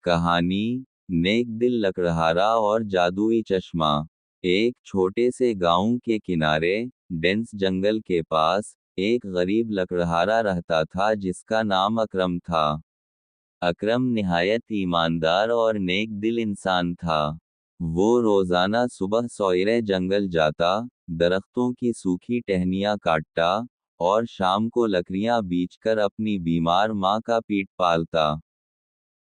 कहानी नेक दिल लकड़हारा और जादुई चश्मा। एक छोटे से गांव के किनारे डेंस जंगल के पास एक गरीब लकड़हारा रहता था जिसका नाम अकरम था। अकरम निहायत ईमानदार और नेक दिल इंसान था। वो रोजाना सुबह सवेरे जंगल जाता, दरख्तों की सूखी टहनियाँ काटता और शाम को लकड़ियाँ बीचकर अपनी बीमार माँ का पेट पालता।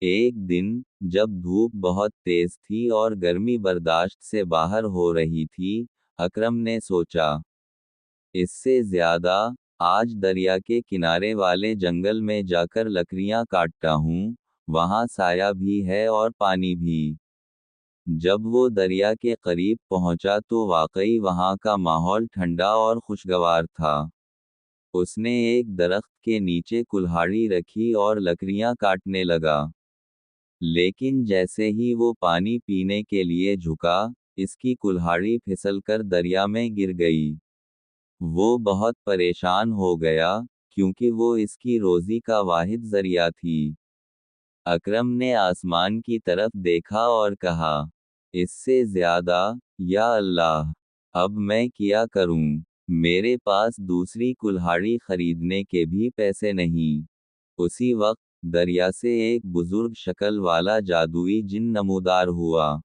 एक दिन, जब धूप बहुत तेज थी और गर्मी बर्दाश्त से बाहर हो रही थी, अकरम ने सोचा, इससे ज्यादा, आज दरिया के किनारे वाले जंगल में जाकर लकड़ियां काटता हूँ, वहाँ साया भी है और पानी भी। जब वो दरिया के करीब पहुंचा तो वाकई वहाँ का माहौल ठंडा और खुशगवार था। उसने एक दरख्त के नीचे कुल्हाड़ी रखी और लकड़ियां काटने लगा। लेकिन जैसे ही वो पानी पीने के लिए झुका, इसकी कुल्हाड़ी फिसलकर दरिया में गिर गई। वो बहुत परेशान हो गया, क्योंकि वो इसकी रोजी का वाहिद जरिया थी। अकरम ने आसमान की तरफ देखा और कहा, इससे ज्यादा, या अल्लाह, अब मैं क्या करूं? मेरे पास दूसरी कुल्हाड़ी खरीदने के भी पैसे नहीं। उसी वक्त दरिया से एक बुजुर्ग शक्ल वाला जादुई जिन नमूदार हुआ।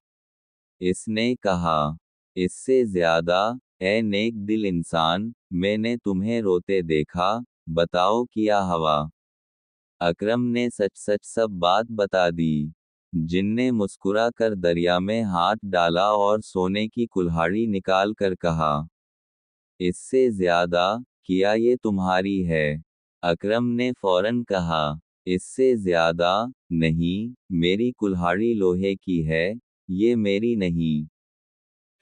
इसने कहा, इससे ज्यादा, ए नेक दिल इंसान, मैंने तुम्हें रोते देखा, बताओ क्या हवा। अकरम ने सच सच सब बात बता दी। जिन ने मुस्कुरा कर दरिया में हाथ डाला और सोने की कुल्हाड़ी निकाल कर कहा, इससे ज्यादा, क्या ये तुम्हारी है? अकरम ने फौरन कहा, इससे ज्यादा, नहीं, मेरी कुल्हाड़ी लोहे की है, ये मेरी नहीं।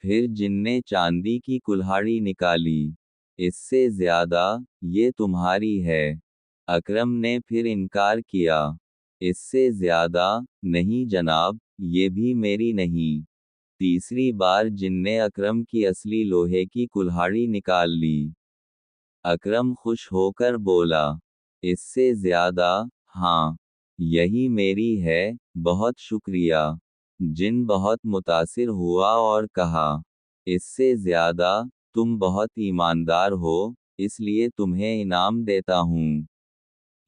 फिर जिनने चांदी की कुल्हाड़ी निकाली। इससे ज्यादा, ये तुम्हारी है। अकरम ने फिर इनकार किया। इससे ज्यादा, नहीं जनाब, ये भी मेरी नहीं। तीसरी बार जिनने अकरम की असली लोहे की कुल्हाड़ी निकाल ली। अकरम खुश होकर बोला, इससे ज्यादा, हाँ, यही मेरी है, बहुत शुक्रिया। जिन बहुत मुतासिर हुआ और कहा, इससे ज्यादा, तुम बहुत ईमानदार हो, इसलिए तुम्हें इनाम देता हूँ।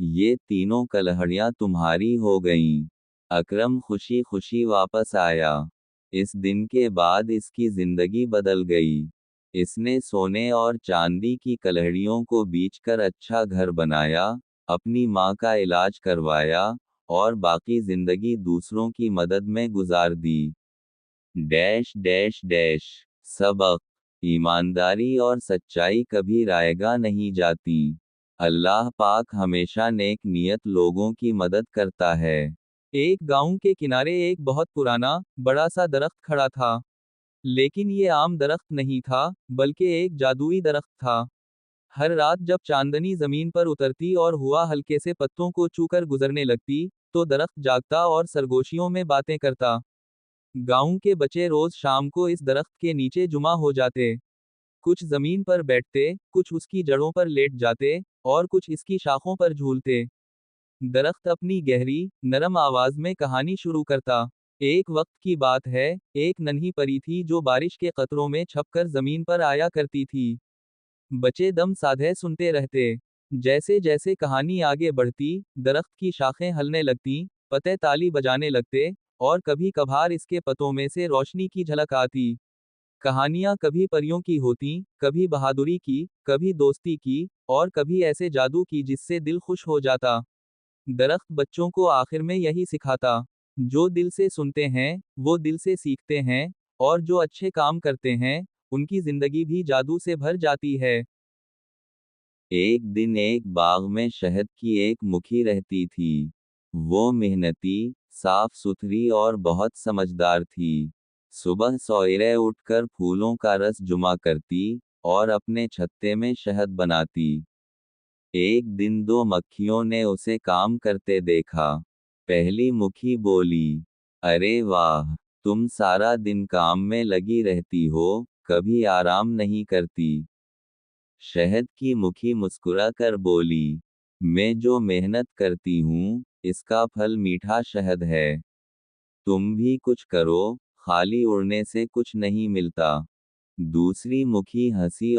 ये तीनों कलहड़ियाँ तुम्हारी हो गईं। अकरम खुशी खुशी वापस आया। इस दिन के बाद इसकी जिंदगी बदल गई। इसने सोने और चांदी की कलहड़ियों को बीचकर अच्छा घर बनाया, अपनी माँ का इलाज करवाया, और बाकी जिंदगी दूसरों की मदद में गुजार दी। Dash dash dash. सबक: ईमानदारी और सच्चाई कभी रायगा नहीं जाती। अल्लाह पाक हमेशा नेक नियत लोगों की मदद करता है। एक गांव के किनारे एक बहुत पुराना, बड़ा सा दरख्त खड़ा था। लेकिन ये आम दरख्त नहीं था, बल्कि एक जादुई दरख्त था। हर रात जब चांदनी जमीन पर उतरती और हुआ हल्के से पत्तों को छूकर गुजरने लगती, तो दरख्त जागता और सरगोशियों में बातें करता। गांव के बच्चे रोज शाम को इस दरख्त के नीचे जुमा हो जाते। कुछ जमीन पर बैठते, कुछ उसकी जड़ों पर लेट जाते, और कुछ इसकी शाखों पर झूलते। दरख्त अपनी गहरी, नरम आवाज में कहानी शुरू करता। एक वक्त की बात है, एक नन्ही परी थी जो बारिश के कतरों में छपकर जमीन पर आया करती थी। बच्चे दम साधे सुनते रहते। जैसे जैसे कहानी आगे बढ़ती, दरख्त की शाखें हिलने लगतीं, पत्ते ताली बजाने लगते, और कभी कभार इसके पत्तों में से रोशनी की झलक आती। कहानियां कभी परियों की होती, कभी बहादुरी की, कभी दोस्ती की, और कभी ऐसे जादू की जिससे दिल खुश हो जाता। दरख्त बच्चों को आखिर में यही सिखाता, जो दिल से सुनते हैं, वो दिल से सीखते हैं, और जो अच्छे काम करते हैं, उनकी जिंदगी भी जादू से भर जाती है। एक दिन एक बाग में शहद की एक मुखी रहती थी। वो मेहनती, साफ सुथरी और बहुत समझदार थी। सुबह सवेरे उठकर फूलों का रस जुमा करती, और अपने छत्ते में शहद बनाती। एक दिन दो मक्खियों ने उसे काम करते देखा। पहली मुखी बोली, अरे वाह, तुम सारा दिन काम में लगी रहती हो, कभी आराम नहीं करती। शहद की मुखी मुस्कुरा कर बोली, मैं जो मेहनत करती हूँ, इसका फल मीठा शहद है। तुम भी कुछ करो, खाली उड़ने से कुछ नहीं मिलता। दूसरी मुखी हंसी